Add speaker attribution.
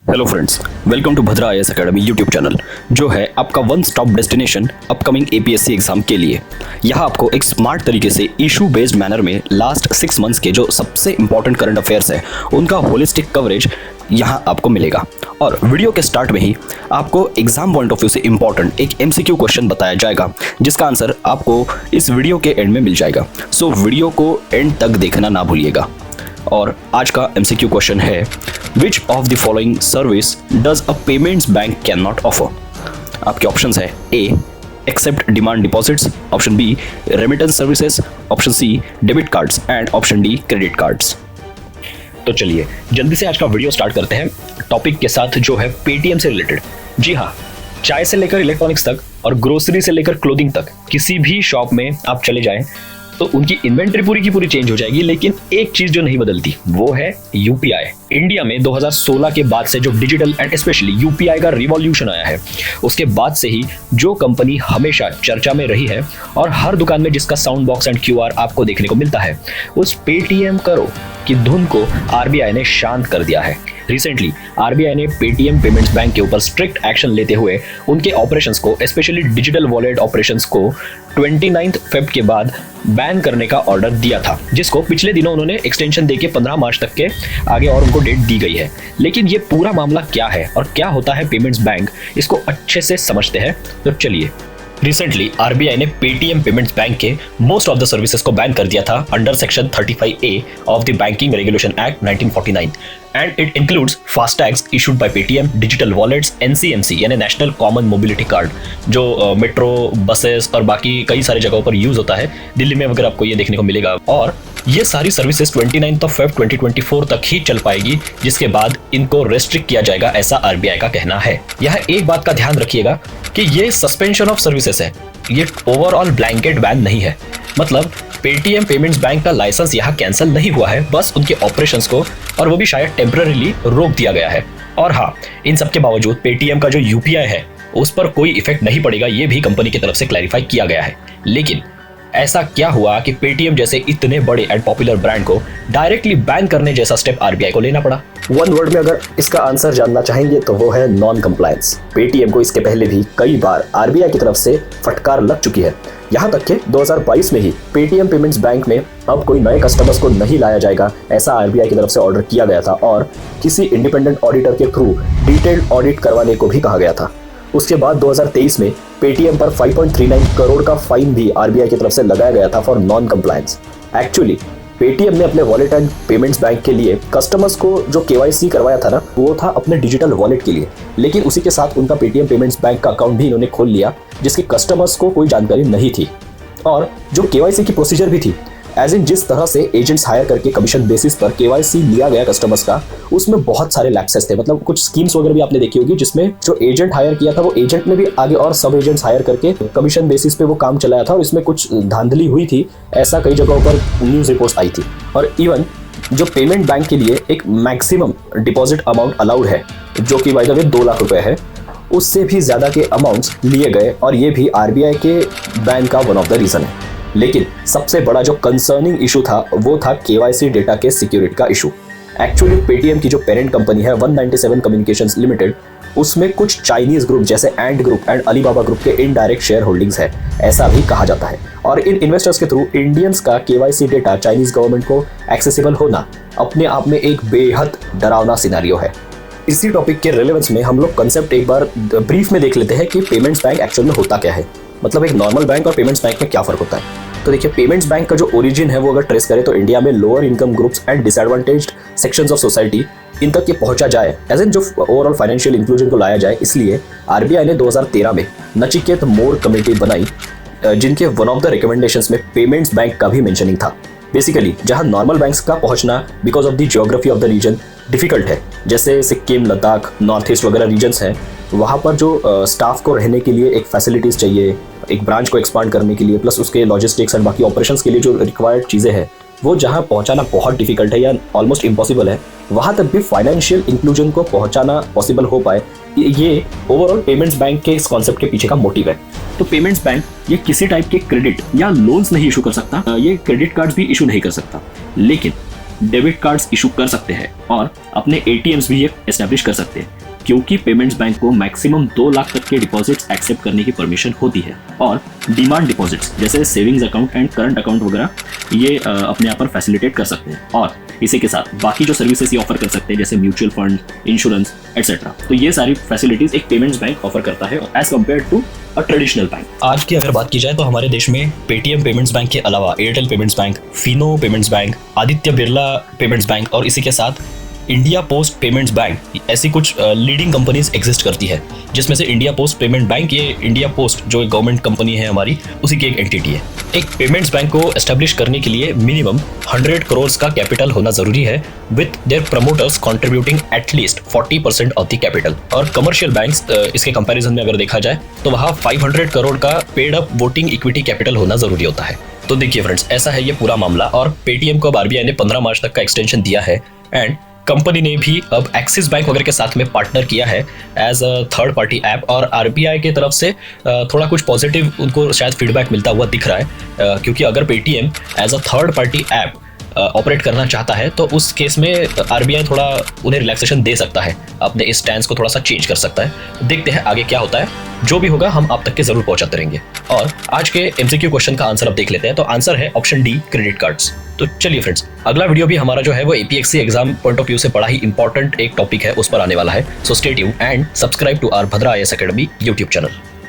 Speaker 1: Hello friends, welcome to Bhadra IAS academy YouTube channel, जो है आपका one stop destination upcoming APSC exam के लिए। यहाँ आपको एक स्मार्ट तरीके से इशू बेस्ड मैनर में लास्ट 6 मंथ्स के जो सबसे इंपॉर्टेंट करंट अफेयर्स है उनका होलिस्टिक कवरेज यहाँ आपको मिलेगा। और वीडियो के स्टार्ट में ही आपको एग्जाम पॉइंट ऑफ व्यू से इंपॉर्टेंट एक एमसीक्यू क्वेश्चन बताया जाएगा, जिसका आंसर आपको इस वीडियो के एंड में मिल जाएगा। सो वीडियो को एंड तक देखना ना भूलिएगा। और आज का एमसीक्यू क्वेश्चन है, which of the following service does a payments bank can not offer. आपके ऑप्शंस है A accept demand deposits, option B remittance services, option C debit cards and option D credit cards. तो चलिए जल्दी से आज का video start करते हैं टॉपिक के साथ, जो है पेटीएम से रिलेटेड। जी हाँ, चाय से लेकर इलेक्ट्रॉनिक्स तक और ग्रोसरी से लेकर क्लोथिंग तक किसी भी शॉप में आप चले जाएं तो उनकी इन्वेंट्री पूरी की पूरी चेंज हो जाएगी, लेकिन एक चीज जो नहीं बदलती वो है यूपीआई। इंडिया में 2016 के बाद से जो डिजिटल एंड स्पेशली यूपीआई का रिवॉल्यूशन आया है, उसके बाद से ही जो कंपनी हमेशा चर्चा में रही है और हर दुकान में जिसका साउंड बॉक्स एंड क्यूआर आपको देखने को मिलता है, उस पेटीएम करो की धुन को आरबीआई ने शांत कर दिया है। रिसेंटली आरबीआई ने पेटीएम पेमेंट्स बैंक के ऊपर स्ट्रिक्ट एक्शन लेते हुए उनके ऑपरेशंस को, स्पेशली डिजिटल वॉलेट ऑपरेशंस को 29 फेब के बाद बैन करने का ऑर्डर दिया था, जिसको पिछले दिनों उन्होंने एक्सटेंशन देके 15 मार्च तक के आगे और उनको डेट दी गई है। लेकिन ये पूरा मामला क्या है और क्या होता है पेमेंट्स बैंक, इसको अच्छे से समझते हैं। तो चलिए, रिसेंटली आरबीआई ने पेटीएम पेमेंट्स बैंक के मोस्ट ऑफ द सर्विसेज को बैन कर दिया था under section 35A of the banking regulation act 1949 and it includes फास्टैग्स issued by Paytm, digital wallets, NCMC यानी नेशनल कॉमन मोबिलिटी कार्ड, जो metro, buses और बाकी कई सारी जगहों पर यूज होता है। दिल्ली में वगैरह आपको ये देखने को मिलेगा। और ये सारी सर्विसेज 29 फेब 2024 तक ही चल पाएगी, जिसके बाद इनको रेस्ट्रिक्ट किया जाएगा, ऐसा आरबीआई का कहना है। यहाँ एक बात का ध्यान रखिएगा कि ये सस्पेंशन ऑफ सर्विसेज है, ये ओवरऑल ब्लैंकेट बैन नहीं है। मतलब पेटीएम पेमेंट्स बैंक का लाइसेंस यहाँ कैंसिल नहीं हुआ है, बस उनके ऑपरेशंस को, और वो भी शायद टेम्पररीली रोक दिया गया है। और हाँ, इन सब के बावजूद पेटीएम का जो यूपीआई है उस पर कोई इफेक्ट नहीं पड़ेगा, ये भी कंपनी की तरफ से क्लैरिफाई किया गया है। लेकिन ऐसा क्या हुआ कि पेटीएम जैसे इतने बड़े एंड पॉपुलर ब्रांड को डायरेक्टली बैन करने जैसा स्टेप आरबीआई को लेना पड़ा? वन वर्ड में अगर इसका आंसर जानना चाहेंगे तो वो है नॉन कंप्लायंस। पेटीएम को इसके पहले भी कई बार आरबीआई की तरफ से फटकार लग चुकी है। यहाँ तक कि 2022 में ही पेटीएम पेमेंट्स बैंक में अब कोई नए कस्टमर्स को नहीं लाया जाएगा, ऐसा आरबीआई की तरफ से ऑर्डर किया गया था और किसी इंडिपेंडेंट ऑडिटर के थ्रू डिटेल्ड ऑडिट करवाने को भी कहा गया था। उसके बाद 2023 में पेटीएम पर 5.39 करोड़ का फाइन भी आरबीआई की तरफ से लगाया गया था for non compliance. Actually Paytm ने अपने वॉलेट एंड पेमेंट्स बैंक के लिए कस्टमर्स को जो केवाईसी करवाया था ना, वो था अपने डिजिटल वॉलेट के लिए, लेकिन उसी के साथ उनका पेटीएम पेमेंट्स बैंक का अकाउंट भी इन्होंने खोल लिया, जिसकी कस्टमर्स को कोई जानकारी नहीं थी। और जो केवाईसी की प्रोसीजर भी थी, एज इन जिस तरह से एजेंट्स हायर करके कमीशन बेसिस पर केवाईसी लिया गया कस्टमर्स का, उसमें बहुत सारे लैप्सेस थे। मतलब कुछ स्कीम्स वगैरह भी आपने देखी होगी, जिसमें जो एजेंट हायर किया था वो एजेंट ने भी आगे और सब एजेंट्स हायर करके कमीशन बेसिस पे वो काम चलाया था और इसमें कुछ धांधली हुई थी, ऐसा कई जगहों पर न्यूज रिपोर्ट्स आई थी। और इवन जो पेमेंट बैंक के लिए एक मैक्सिमम डिपॉजिट अमाउंट अलाउड है, जो कि बाय द वे 2 लाख रुपए है, उससे भी ज्यादा के अमाउंट्स लिए गए और ये भी आरबीआई के बैन का वन ऑफ द रीजन है। लेकिन सबसे बड़ा जो कंसर्निंग इशू था वो था केवाईसी डेटा के सिक्योरिटी का इशू। एक्चुअली पेटीएम की जो पेरेंट कंपनी है 197 कम्युनिकेशंस लिमिटेड, उसमें कुछ चाइनीज ग्रुप जैसे and group and Alibaba group के इनडायरेक्ट शेयर होल्डिंग्स है, ऐसा भी कहा जाता है। और इन इन्वेस्टर्स के थ्रू इंडियंस का केवाईसी डेटा चाइनीज गवर्नमेंट को एक्सेसिबल होना अपने आप में एक बेहद डरावना सिनेरियो है। इसी टॉपिक के रेलेवेंस में हम लोग कंसेप्ट एक बार ब्रीफ में देख लेते हैं कि पेमेंट्स बैंक एक्चुअल में होता क्या है। मतलब एक नॉर्मल बैंक और पेमेंट्स बैंक में क्या फर्क होता है। तो देखिए, पेमेंट्स बैंक का जो ओरिजिन है वो अगर ट्रेस करें तो इंडिया में lower income groups and disadvantaged sections of society, इन तक ये पहुंचा जाए, एज इन जो ओवरऑल फाइनेंशियल इंक्लूजन को लाया जाए, इसलिए आरबीआई ने 2013 में नचिकेत मोर कमेटी बनाई, जिनके वन ऑफ द रिकमेंडेशंस में पेमेंट्स बैंक का भी मेंशनिंग था। बेसिकली जहां नॉर्मल बैंक्स का पहुंचना because of the geography of the region difficult है, जैसे सिक्किम, लद्दाख, नॉर्थ ईस्ट वगैरह रीजन्स हैं, वहाँ पर जो स्टाफ को रहने के लिए एक फैसिलिटीज़ चाहिए, एक ब्रांच को एक्सपांड करने के लिए, प्लस उसके लॉजिस्टिक्स एंड बाकी ऑपरेशंस के लिए जो रिक्वायर्ड चीज़ें हैं, वो जहाँ पहुँचाना बहुत डिफिकल्ट है या ऑलमोस्ट इम्पॉसिबल है, वहाँ तक भी फाइनेंशियल इंक्लूजन को पहुँचाना पॉसिबल हो पाए, ये ओवरऑल पेमेंट्स बैंक के इस कॉन्सेप्ट के पीछे का मोटिव है। तो पेमेंट्स बैंक ये किसी टाइप के क्रेडिट या लोन्स नहीं इशू कर सकता, ये क्रेडिट कार्ड्स भी इशू नहीं कर सकता, लेकिन डेबिट कार्ड्स इशू कर सकते हैं और अपने एटीएम्स भी एस्टैब्लिश कर सकते हैं, क्योंकि पेमेंट्स बैंक को मैक्सिमम 2 लाख तक के डिपॉजिट्स एक्सेप्ट करने की परमिशन होती है। और डिमांड डिपॉजिट्स जैसे savings account and current account वगैरह ये अपने यहाँ पर फैसिलिटेट कर सकते हैं। और इसी के साथ बाकी जो सर्विसेज ये ऑफर कर सकते हैं जैसे म्यूचुअल फंड, इंश्योरेंस एटसेट्रा, तो ये सारी फैसिलिटीज एक पेमेंट्स बैंक ऑफर करता है as compare to a traditional bank.
Speaker 2: आज की अगर बात की जाए तो हमारे देश में पेटीएम पेमेंट्स बैंक के अलावा Airtel payments bank, Fino payments bank, Aditya Birla payments bank और इसी के साथ इंडिया पोस्ट पेमेंट्स बैंक, ऐसी कुछ लीडिंग कंपनीज एग्जिस्ट करती है, जिसमें से इंडिया पोस्ट पेमेंट बैंक, ये इंडिया पोस्ट जो एक गवर्नमेंट कंपनी है हमारी, उसी की एक एंटिटी है। एक पेमेंट्स बैंक को एस्टेब्लिश करने के लिए मिनिमम 100 करोड़ का कैपिटल होना जरूरी है, with their promoters contributing at least 40% of the capital. और कमर्शियल बैंक्स इसके कंपैरिजन में अगर देखा जाए तो वहाँ 500 करोड़ का paid up voting equity capital होना जरूरी होता है। तो देखिए फ्रेंड्स, ऐसा है ये पूरा मामला। और पेटीएम को अब आरबीआई ने 15 मार्च तक का एक्सटेंशन दिया है एंड कंपनी ने भी अब एक्सिस बैंक वगैरह के साथ में पार्टनर किया है as a third party app. और आरबीआई की तरफ से थोड़ा कुछ पॉजिटिव उनको शायद फीडबैक मिलता हुआ दिख रहा है, क्योंकि अगर Paytm as a third party app operate करना चाहता है तो उस केस में आरबीआई थोड़ा उन्हें रिलैक्सेशन दे सकता है, अपने इस स्टैंस को थोड़ा सा चेंज कर सकता है। देखते हैं आगे क्या होता है, जो भी होगा हम आप तक के जरूर पहुंचाते रहेंगे। और आज के एमसीक्यू क्वेश्चन का आंसर अब देख लेते हैं। तो आंसर है ऑप्शन डी, क्रेडिट कार्ड्स। तो चलिए फ्रेंड्स, अगला वीडियो भी हमारा जो है वो APSC exam point of view से बड़ा ही इंपॉर्टेंट एक टॉपिक है, उस पर आने वाला है। So stay tuned and subscribe to our Bhadra IAS academy YouTube channel.